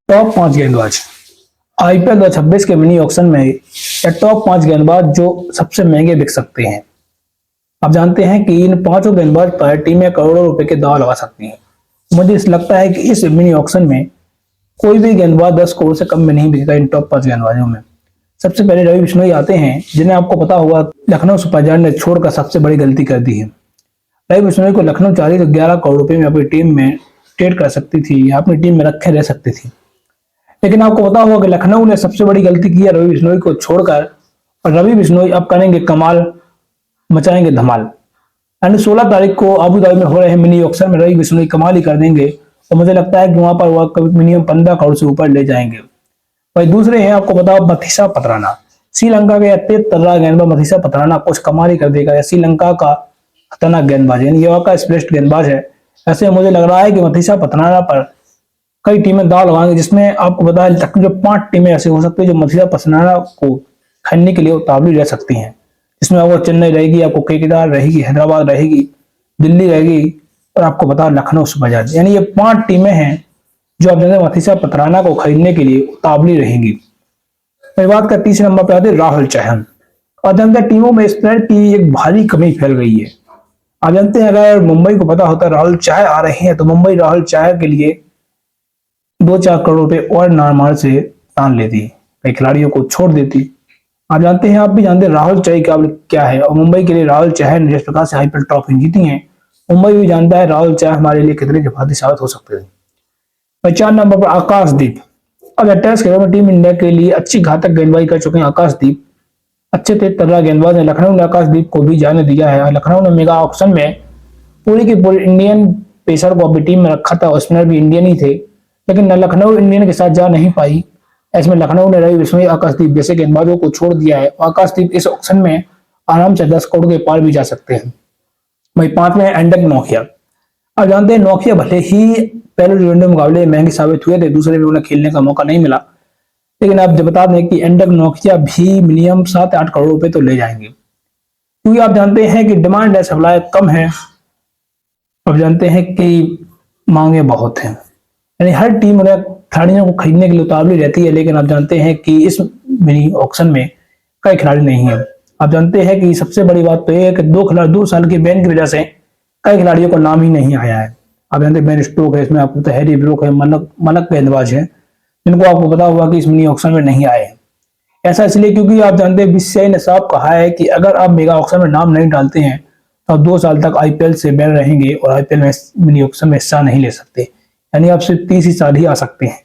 Top 5 गेंदबाज IPL 2026 के mini auction में या टॉप 5 गेंदबाज जो सबसे महंगे बिक सकते हैं। आप जानते हैं कि इन पांचों गेंदबाज पर टीमें करोड़ों रुपए के दांव लगा सकती हैं। मुझे इस लगता है कि इस मिनी ऑक्शन में कोई भी गेंदबाज 10 करोड़ से कम में नहीं बिकेगा। इन टॉप 5 गेंदबाजों में सबसे पहले रवि बिश्नोई आते हैं, जिन्हें आपको पता होगा लखनऊ सुपर जायंट ने छोड़कर सबसे बड़ी गलती कर दी है। रवि बिश्नोई को लखनऊ चाहती तो 11 करोड़ रुपए में अपनी टीम में ट्रेड कर सकती थी या अपनी टीम में रखे रह सकती थी। लेकिन आपको पता होगा कि लखनऊ ने सबसे बड़ी गलती की है रवि बिश्नोई को छोड़कर, और रवि बिश्नोई अब करेंगे कमाल, मचाएंगे धमाल। यानी 16 तारीख को अबू धाबी में हो रहे मिनी ऑक्शन में रवि बिश्नोई कमाल ही कर देंगे और मुझे लगता है कि वहां पर वह मिनिमम 15 करोड़ से ऊपर ले जाएंगे। वही दूसरे हैं, आपको बताओ, मथीसा पथराना, श्रीलंका के तेज तर्रा गेंदबाज मथीसा पथराना कुछ कमाल ही कर देगा। श्रीलंका का खतरनाक गेंदबाज है, युवा का श्रेष्ठ गेंदबाज है। ऐसे मुझे लग रहा है कि मथीसा पथराना पर कई टीमें दाव लगाएंगे, जिसमें आपको बताया जो 5 टीमें ऐसी हो सकती है जो मथीसा पथराना को खरीदने के लिए उतावली रह सकती हैं। इसमें आपको चेन्नई रहेगी, आपको केकेआर रहेगी, हैदराबाद रहेगी, दिल्ली रहेगी और आपको बता लखनऊ सुपर जायंट। यानी ये 5 टीमें हैं जो अब जैसे मथीसा पथराना को खरीदने के लिए उतावली रहेंगी। फिर बात का तीसरे नंबर पर आते हैं राहुल चहर। और जानते हैं टीमों में स्पिनर की एक भारी कमी फैल गई है। आप जानते हैं अगर मुंबई को पता होता राहुल चहर आ रहे हैं तो मुंबई राहुल चहर के लिए 2-4 करोड़ रुपए और नारमार से तान लेती, कई खिलाड़ियों को छोड़ देती। आप जानते हैं, आप भी जानते हैं राहुल चहर का क्या है, और मुंबई के लिए राहुल चहर ने जिस प्रकार से आईपीएल ट्रॉफी जीती है, मुंबई भी जानता है राहुल चहर हमारे लिए कितने किफायती साबित हो सकते हैं। 4 नंबर पर आकाशदीप। अब टेस्ट क्रिकेट में टीम इंडिया के लिए अच्छी घातक गेंदबाजी कर चुके हैं आकाशदीप। अच्छे तेज तर्रा गेंदबाज है। लखनऊ ने आकाशदीप को भी जाने दिया है। लखनऊ ने मेगा ऑक्शन में पूरी की पूरी इंडियन पेसर को अपनी टीम में रखा था, स्पिनर भी इंडियन ही थे, लेकिन लखनऊ इंडियन के साथ जा नहीं पाई। ऐसे लखनऊ ने रवि बिश्नोई, आकाशदीप जैसे गेंदबाजों को छोड़ दिया है। आकाशदीप इस ऑक्शन में आराम से 10 करोड़ के पार भी जा सकते हैं। वही 5 में एंडक नोकिया। अब जानते हैं नोकिया भले ही पहले टी20 मुकाबले महंगे साबित हुए थे, दूसरे में उन्हें खेलने का मौका नहीं मिला, लेकिन आप जब बता दें कि एंडक नोकिया भी मिनिमम 7-8 करोड़ रुपए तो ले जाएंगे, क्योंकि आप जानते हैं कि डिमांड है, सप्लाई कम है। अब जानते हैं कि मांगे बहुत हैं, यानी हर टीम उन्हें खिलाड़ियों को खरीदने के लिए उतावली रहती है, लेकिन आप जानते हैं कि इस मिनी ऑक्शन में कई खिलाड़ी नहीं है। आप जानते हैं कि सबसे बड़ी बात तो यह है कि 2 साल की बैन की वजह से कई खिलाड़ियों को नाम ही नहीं आया है। आप जानते हैं बेन स्टोक है, इसमें आपको पता है हैरी ब्रूक है, मलक गेंदबाज है, जिनको आपको पता होगा कि इस मिनी ऑक्शन में नहीं आए हैं। ऐसा इसलिए क्योंकि आप जानते हैं बीसीसीआई ने साफ कहा है कि अगर आप मेगा ऑक्शन में नाम नहीं डालते हैं तो आप 2 साल तक आईपीएल से बैन रहेंगे और आईपीएल में मिनी ऑक्शन में हिस्सा नहीं ले सकते। यानी आप सिर्फ 30 ही साल ही आ सकते हैं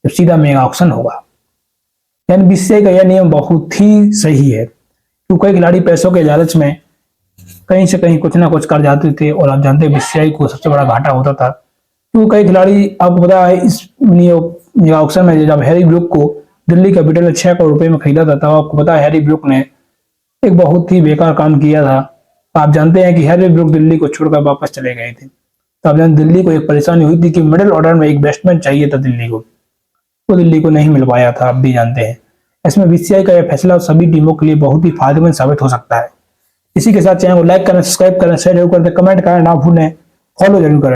जब सीधा मेगा ऑक्शन होगा। यानी बीसीसीआई का यह नियम बहुत ही सही है, क्योंकि कई खिलाड़ी पैसों के लालच में कहीं से कहीं कुछ ना कुछ कर जाते थे, और आप जानते हैं बीसीसीआई को सबसे बड़ा घाटा होता था, क्योंकि कई खिलाड़ी, आपको पता है इस मेगा ऑक्शन में जब हैरी ब्रूक को दिल्ली कैपिटल ने 6 करोड़ रुपए में खरीदा था, तब आपको पता है हैरी ब्रूक ने एक बहुत ही बेकार काम किया था। आप जानते हैं कि हैरी ब्रूक दिल्ली को छोड़कर वापस चले गए थे। तो आप जानते दिल्ली को एक परेशानी हुई थी कि मिडिल ऑर्डर में एक बैट्समैन चाहिए था दिल्ली को, वो दिल्ली को नहीं मिल पाया था, आप भी जानते हैं। इसमें बीसीसीआई का यह फैसला सभी टीमों के लिए बहुत ही फायदेमंद साबित हो सकता है। इसी के साथ चैनल को लाइक करें, सब्सक्राइब करें, शेयर जरूर करें, कमेंट करें ना भूलें, फॉलो जरूर करें।